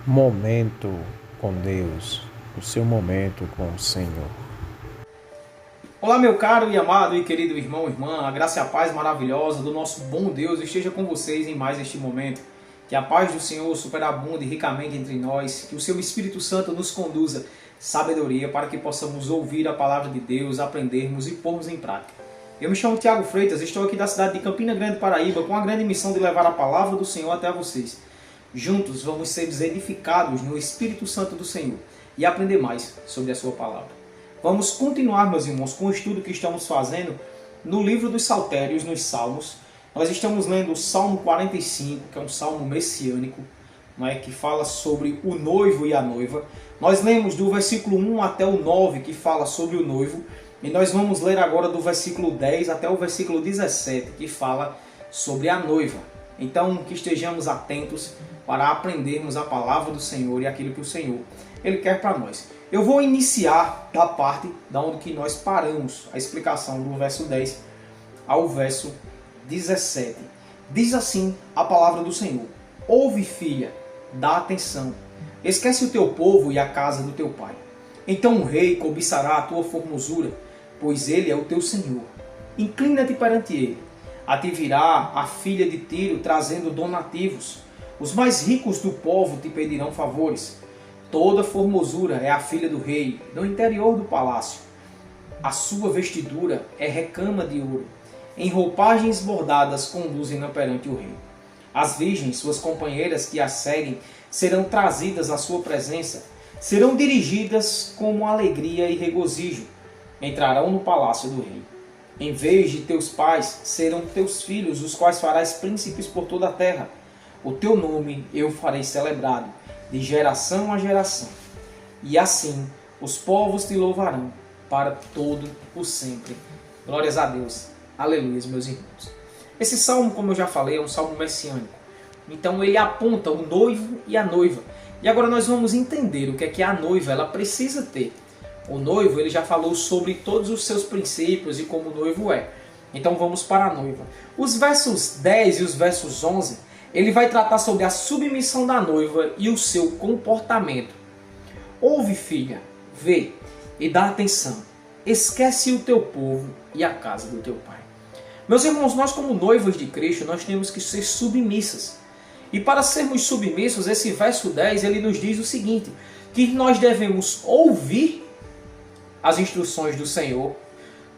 Momento com Deus, o seu momento com o Senhor. Olá, meu caro e amado e querido irmão e irmã, a graça e a paz maravilhosa do nosso bom Deus esteja com vocês em mais este momento. Que a paz do Senhor superabunde ricamente entre nós, que o seu Espírito Santo nos conduza sabedoria para que possamos ouvir a palavra de Deus, aprendermos e pormos em prática. Eu me chamo Tiago Freitas, estou aqui da cidade de Campina Grande, Paraíba, com a grande missão de levar a palavra do Senhor até vocês. Juntos vamos ser edificados no Espírito Santo do Senhor e aprender mais sobre a sua palavra. Vamos continuar, meus irmãos, com o estudo que estamos fazendo no livro dos Saltérios, nos Salmos. Nós estamos lendo o Salmo 45, que é um salmo messiânico, que fala sobre o noivo e a noiva. Nós lemos do versículo 1 até o 9, que fala sobre o noivo. E nós vamos ler agora do versículo 10 até o versículo 17, que fala sobre a noiva. Então, que estejamos atentos para aprendermos a palavra do Senhor e aquilo que o Senhor Ele quer para nós. Eu vou iniciar da parte da onde que nós paramos, a explicação do verso 10 ao verso 17. Diz assim a palavra do Senhor: Ouve, filha, dá atenção, esquece o teu povo e a casa do teu pai. Então o rei cobiçará a tua formosura, pois ele é o teu Senhor. Inclina-te perante ele. A ti virá a filha de Tiro trazendo donativos. Os mais ricos do povo te pedirão favores. Toda formosura é a filha do rei, no interior do palácio. A sua vestidura é recama de ouro. Em roupagens bordadas conduzem-na perante o rei. As virgens, suas companheiras que a seguem, serão trazidas à sua presença. Serão dirigidas como alegria e regozijo. Entrarão no palácio do rei. Em vez de teus pais, serão teus filhos, os quais farás príncipes por toda a terra. O teu nome eu farei celebrado, de geração a geração. E assim os povos te louvarão para todo o sempre. Glórias a Deus. Aleluia, meus irmãos. Esse salmo, como eu já falei, é um salmo messiânico. Então ele aponta o noivo e a noiva. E agora nós vamos entender o que a noiva ela precisa ter. O noivo, ele já falou sobre todos os seus princípios e como o noivo é. Então vamos para a noiva. Os versos 10 e os versos 11, ele vai tratar sobre a submissão da noiva e o seu comportamento. Ouve, filha, vê e dá atenção. Esquece o teu povo e a casa do teu pai. Meus irmãos, nós como noivos de Cristo, nós temos que ser submissas. E para sermos submissos, esse verso 10, ele nos diz o seguinte, que nós devemos ouvir as instruções do Senhor,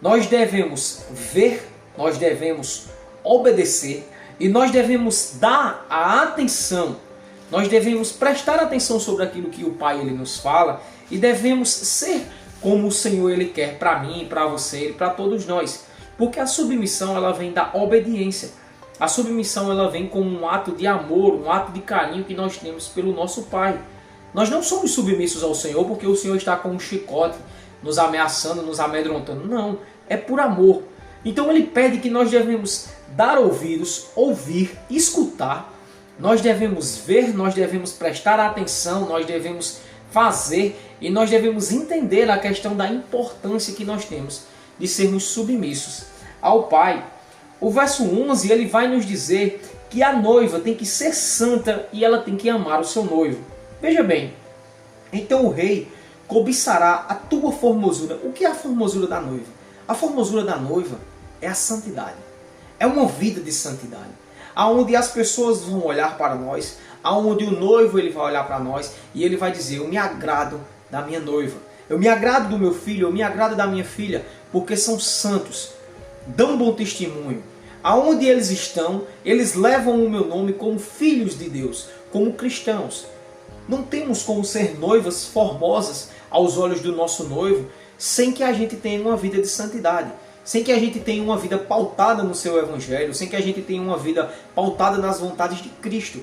nós devemos ver, nós devemos obedecer e nós devemos dar a atenção, nós devemos prestar atenção sobre aquilo que o Pai ele nos fala e devemos ser como o Senhor ele quer para mim, para você e para todos nós. Porque a submissão ela vem da obediência. A submissão ela vem como um ato de amor, um ato de carinho que nós temos pelo nosso Pai. Nós não somos submissos ao Senhor porque o Senhor está com um chicote nos ameaçando, nos amedrontando. Não, é por amor. Então ele pede que nós devemos dar ouvidos, ouvir, escutar. Nós devemos ver, nós devemos prestar atenção, nós devemos fazer e nós devemos entender a questão da importância que nós temos de sermos submissos ao Pai. O verso 11 ele vai nos dizer que a noiva tem que ser santa e ela tem que amar o seu noivo. Veja bem, então o rei cobiçará a tua formosura. O que é a formosura da noiva? A formosura da noiva é a santidade. É uma vida de santidade. Aonde as pessoas vão olhar para nós, aonde o noivo ele vai olhar para nós e ele vai dizer, eu me agrado da minha noiva. Eu me agrado do meu filho, eu me agrado da minha filha, porque são santos, dão bom testemunho. Aonde eles estão, eles levam o meu nome como filhos de Deus, como cristãos. Não temos como ser noivas formosas aos olhos do nosso noivo sem que a gente tenha uma vida de santidade, sem que a gente tenha uma vida pautada no seu evangelho, sem que a gente tenha uma vida pautada nas vontades de Cristo.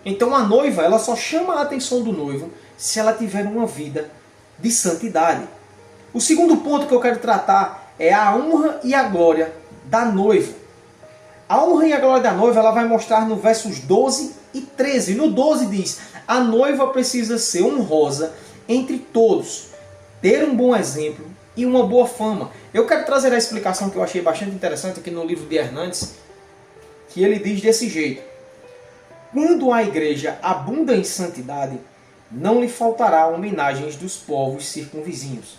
Então a noiva ela só chama a atenção do noivo se ela tiver uma vida de santidade. O segundo ponto que eu quero tratar é a honra e a glória da noiva. A honra e a glória da noiva ela vai mostrar no versos 12 e 13. No 12 diz, a noiva precisa ser honrosa entre todos, ter um bom exemplo e uma boa fama. Eu quero trazer a explicação que eu achei bastante interessante aqui no livro de Hernandes, que ele diz desse jeito. Quando a igreja abunda em santidade, não lhe faltará homenagens dos povos circunvizinhos.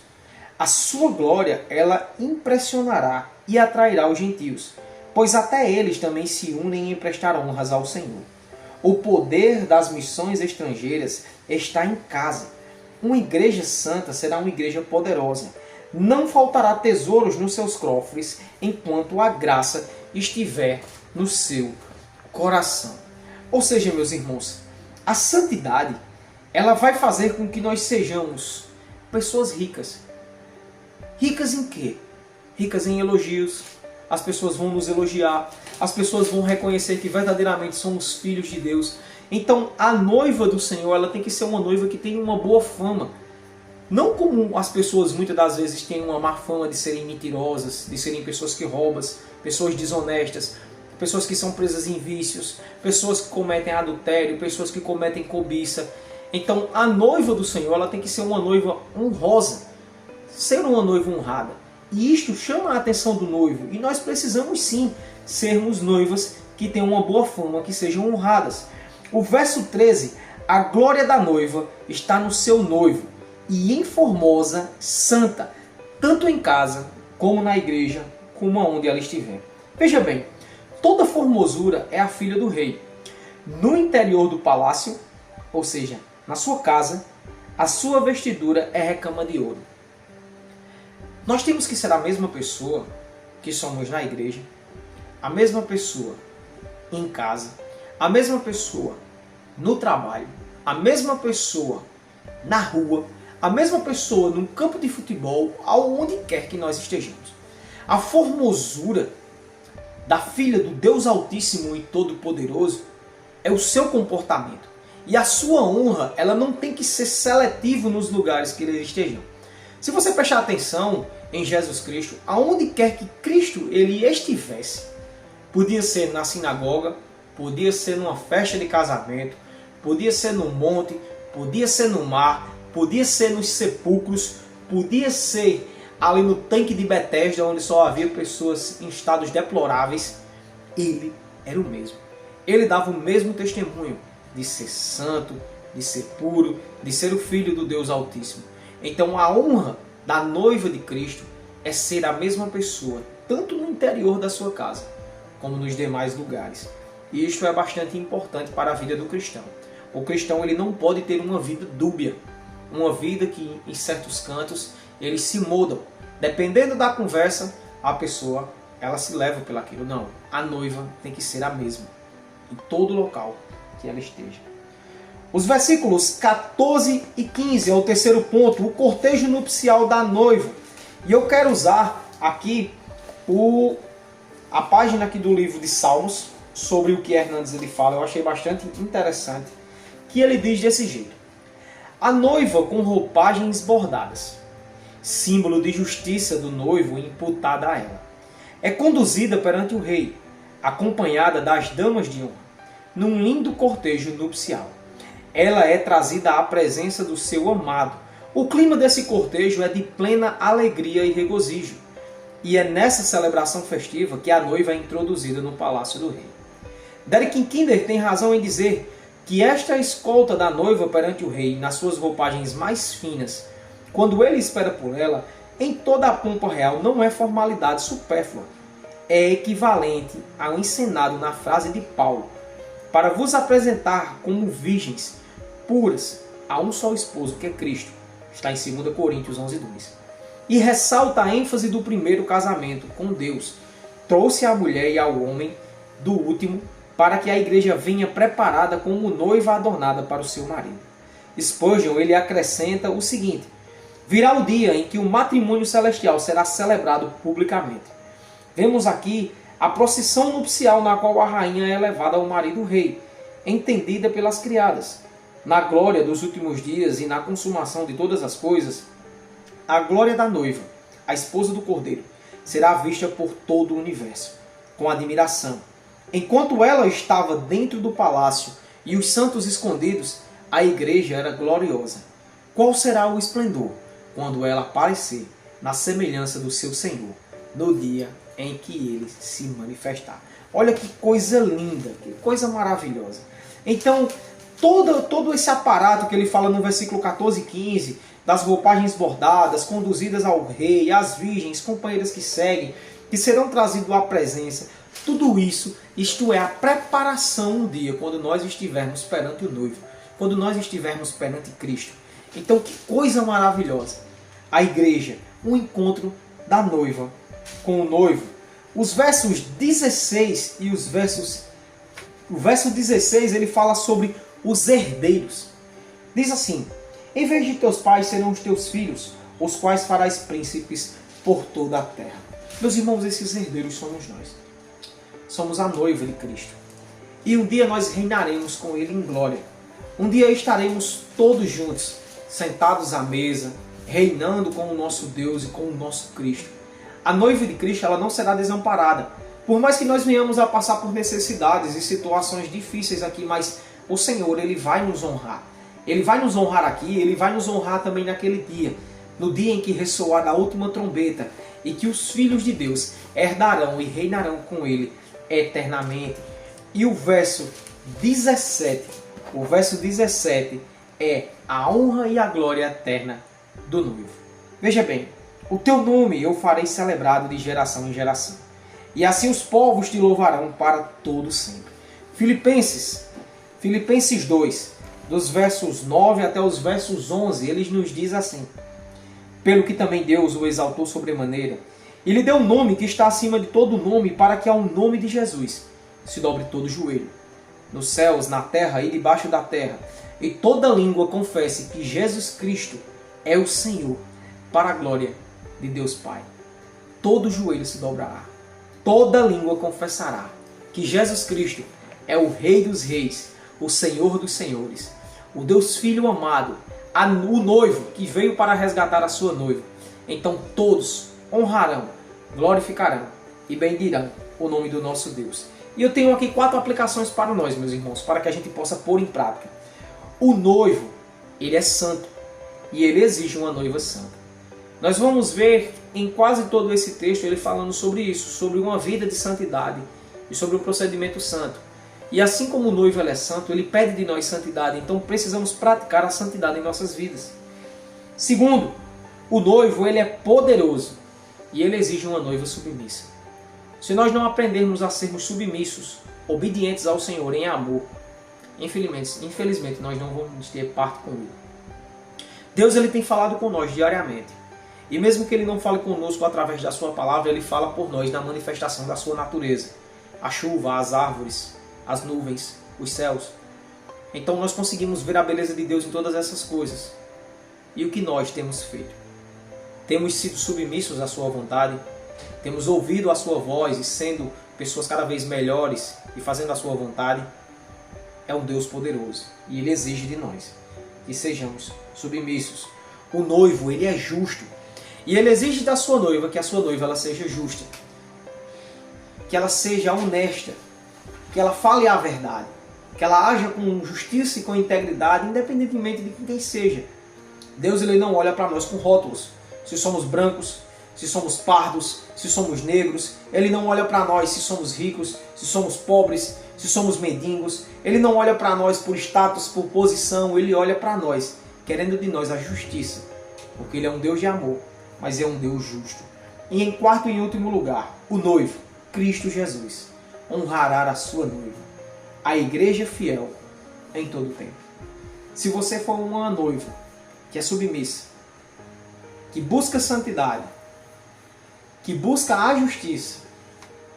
A sua glória ela impressionará e atrairá os gentios, pois até eles também se unem em prestar honras ao Senhor. O poder das missões estrangeiras está em casa. Uma igreja santa será uma igreja poderosa. Não faltará tesouros nos seus cofres enquanto a graça estiver no seu coração. Ou seja, meus irmãos, a santidade ela vai fazer com que nós sejamos pessoas ricas. Ricas em quê? Ricas em elogios. As pessoas vão nos elogiar. As pessoas vão reconhecer que verdadeiramente somos filhos de Deus. Então, a noiva do Senhor ela tem que ser uma noiva que tem uma boa fama. Não como as pessoas muitas das vezes têm uma má fama de serem mentirosas, de serem pessoas que roubam, pessoas desonestas, pessoas que são presas em vícios, pessoas que cometem adultério, pessoas que cometem cobiça. Então, a noiva do Senhor ela tem que ser uma noiva honrosa, ser uma noiva honrada. E isto chama a atenção do noivo. E nós precisamos sim sermos noivas que tenham uma boa fama, que sejam honradas. O verso 13, a glória da noiva está no seu noivo, e em formosa, santa, tanto em casa, como na igreja, como aonde ela estiver. Veja bem, toda formosura é a filha do rei. No interior do palácio, ou seja, na sua casa, a sua vestidura é recama de ouro. Nós temos que ser a mesma pessoa que somos na igreja, a mesma pessoa em casa, a mesma pessoa no trabalho, a mesma pessoa na rua, a mesma pessoa num campo de futebol, aonde quer que nós estejamos. A formosura da filha do Deus Altíssimo e Todo-Poderoso é o seu comportamento. E a sua honra, ela não tem que ser seletiva nos lugares que eles estejam. Se você prestar atenção em Jesus Cristo, aonde quer que Cristo ele estivesse, podia ser na sinagoga, podia ser numa festa de casamento, podia ser no monte, podia ser no mar, podia ser nos sepulcros, podia ser ali no tanque de Betesda, onde só havia pessoas em estados deploráveis. Ele era o mesmo. Ele dava o mesmo testemunho de ser santo, de ser puro, de ser o Filho do Deus Altíssimo. Então a honra da noiva de Cristo é ser a mesma pessoa, tanto no interior da sua casa, como nos demais lugares. E isto é bastante importante para a vida do cristão. O cristão ele não pode ter uma vida dúbia, uma vida que em certos cantos eles se mudam. Dependendo da conversa, a pessoa ela se leva pelaquilo. Não, a noiva tem que ser a mesma em todo local que ela esteja. Os versículos 14 e 15 é o terceiro ponto, o cortejo nupcial da noiva. E eu quero usar aqui a página aqui do livro de Salmos, sobre o que Hernandes ele fala. Eu achei bastante interessante, que ele diz desse jeito: a noiva com roupagens bordadas, símbolo de justiça do noivo imputada a ela, é conduzida perante o rei, acompanhada das damas de honra, num lindo cortejo nupcial. Ela é trazida à presença do seu amado. O clima desse cortejo é de plena alegria e regozijo. E é nessa celebração festiva que a noiva é introduzida no palácio do rei. Derek Kinder tem razão em dizer que esta escolta da noiva perante o rei, nas suas roupagens mais finas, quando ele espera por ela, em toda a pompa real, não é formalidade supérflua. É equivalente ao encenado na frase de Paulo: para vos apresentar como virgens puras a um só esposo, que é Cristo. Está em 2 Coríntios 11:2. E ressalta a ênfase do primeiro casamento com Deus. Trouxe a mulher e ao homem do último, para que a igreja venha preparada como noiva adornada para o seu marido. Spurgeon ele acrescenta o seguinte: virá o dia em que o matrimônio celestial será celebrado publicamente. Vemos aqui a procissão nupcial na qual a rainha é levada ao marido rei, entendida pelas criadas. Na glória dos últimos dias e na consumação de todas as coisas, a glória da noiva, a esposa do Cordeiro, será vista por todo o universo, com admiração. Enquanto ela estava dentro do palácio e os santos escondidos, a igreja era gloriosa. Qual será o esplendor quando ela aparecer na semelhança do seu Senhor, no dia em que ele se manifestar? Olha que coisa linda, que coisa maravilhosa. Então, todo esse aparato que ele fala no versículo 14 e 15, das roupagens bordadas, conduzidas ao rei, as virgens, companheiras que seguem, que serão trazidos à presença, tudo isso, isto é a preparação um dia, quando nós estivermos perante o noivo, quando nós estivermos perante Cristo. Então, que coisa maravilhosa! A igreja, um encontro da noiva com o noivo. Os versos 16 e os versos... O verso 16, ele fala sobre os herdeiros. Diz assim: em vez de teus pais serão os teus filhos, os quais farás príncipes por toda a terra. Meus irmãos, esses herdeiros somos nós. Somos a noiva de Cristo. E um dia nós reinaremos com Ele em glória. Um dia estaremos todos juntos, sentados à mesa, reinando com o nosso Deus e com o nosso Cristo. A noiva de Cristo, ela não será desamparada. Por mais que nós venhamos a passar por necessidades e situações difíceis aqui, mas o Senhor, Ele vai nos honrar. Ele vai nos honrar aqui, Ele vai nos honrar também naquele dia. No dia em que ressoar a última trombeta e que os filhos de Deus herdarão e reinarão com Ele eternamente. E o verso 17 é a honra e a glória eterna do noivo. Veja bem, o teu nome eu farei celebrado de geração em geração, e assim os povos te louvarão para todo sempre. Filipenses 2, dos versos 9 até os versos 11, ele nos diz assim: pelo que também Deus o exaltou sobremaneira, e lhe deu um nome que está acima de todo nome, para que ao nome de Jesus se dobre todo o joelho, nos céus, na terra e debaixo da terra, e toda língua confesse que Jesus Cristo é o Senhor, para a glória de Deus Pai. Todo joelho se dobrará, toda língua confessará que Jesus Cristo é o Rei dos Reis, o Senhor dos Senhores, o Deus Filho amado, o noivo que veio para resgatar a sua noiva. Então todos honrarão, glorificarão e bendirão o nome do nosso Deus. E eu tenho aqui 4 aplicações para nós, meus irmãos, para que a gente possa pôr em prática. O noivo, ele é santo e ele exige uma noiva santa. Nós vamos ver em quase todo esse texto ele falando sobre isso, sobre uma vida de santidade e sobre o procedimento santo. E assim como o noivo ele é santo, ele pede de nós santidade, então precisamos praticar a santidade em nossas vidas. Segundo, o noivo ele é poderoso e ele exige uma noiva submissa. Se nós não aprendermos a sermos submissos, obedientes ao Senhor em amor, infelizmente nós não vamos ter parte com Ele. Deus ele tem falado com nós diariamente. E mesmo que Ele não fale conosco através da Sua palavra, Ele fala por nós na manifestação da Sua natureza. A chuva, as árvores, as nuvens, os céus. Então nós conseguimos ver a beleza de Deus em todas essas coisas. E o que nós temos feito? Temos sido submissos à Sua vontade? Temos ouvido a Sua voz e sendo pessoas cada vez melhores e fazendo a Sua vontade? É um Deus poderoso e Ele exige de nós que sejamos submissos. O noivo, ele é justo e ele exige da sua noiva que a sua noiva ela seja justa, que ela seja honesta, que ela fale a verdade, que ela haja com justiça e com integridade, independentemente de quem seja. Deus ele não olha para nós com rótulos, se somos brancos, se somos pardos, se somos negros. Ele não olha para nós se somos ricos, se somos pobres, se somos mendigos. Ele não olha para nós por status, por posição. Ele olha para nós, querendo de nós a justiça. Porque Ele é um Deus de amor, mas é um Deus justo. E em quarto e último lugar, o noivo, Cristo Jesus, honrará a sua noiva, a igreja fiel, em todo o tempo. Se você for uma noiva que é submissa, que busca santidade, que busca a justiça,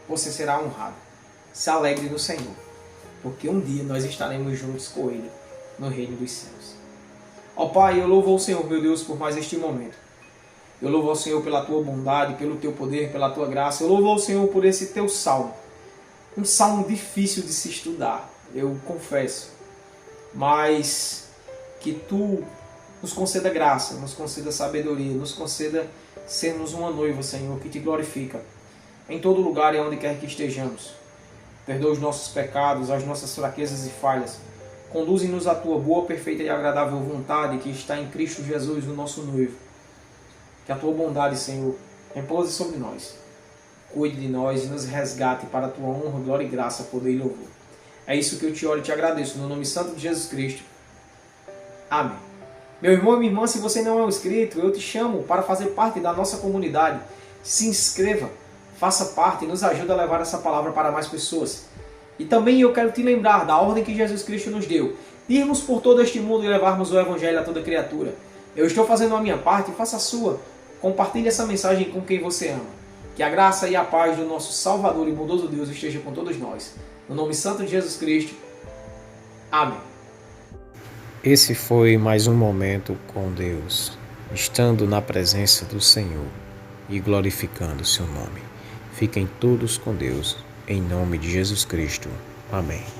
você será honrado. Se alegre no Senhor, porque um dia nós estaremos juntos com Ele no reino dos céus. Ó Pai, eu louvo ao Senhor, meu Deus, por mais este momento. Eu louvo ao Senhor pela Tua bondade, pelo Teu poder, pela Tua graça. Eu louvo ao Senhor por esse Teu salmo. Um salmo difícil de se estudar, eu confesso. Mas que Tu nos conceda graça, nos conceda sabedoria, nos conceda sermos uma noiva, Senhor, que Te glorifica em todo lugar e onde quer que estejamos. Perdoa os nossos pecados, as nossas fraquezas e falhas. Conduze-nos à Tua boa, perfeita e agradável vontade que está em Cristo Jesus, o nosso noivo. Que a Tua bondade, Senhor, repouse sobre nós. Cuide de nós e nos resgate para a Tua honra, glória e graça, poder e louvor. É isso que eu te oro e te agradeço, no nome santo de Jesus Cristo. Amém. Meu irmão e minha irmã, se você não é um inscrito, eu te chamo para fazer parte da nossa comunidade. Se inscreva, faça parte e nos ajude a levar essa palavra para mais pessoas. E também eu quero te lembrar da ordem que Jesus Cristo nos deu, de irmos por todo este mundo e levarmos o Evangelho a toda criatura. Eu estou fazendo a minha parte, faça a sua. Compartilhe essa mensagem com quem você ama. Que a graça e a paz do nosso Salvador e bondoso Deus esteja com todos nós. No nome santo de Jesus Cristo. Amém. Esse foi mais um momento com Deus, estando na presença do Senhor e glorificando o seu nome. Fiquem todos com Deus, em nome de Jesus Cristo. Amém.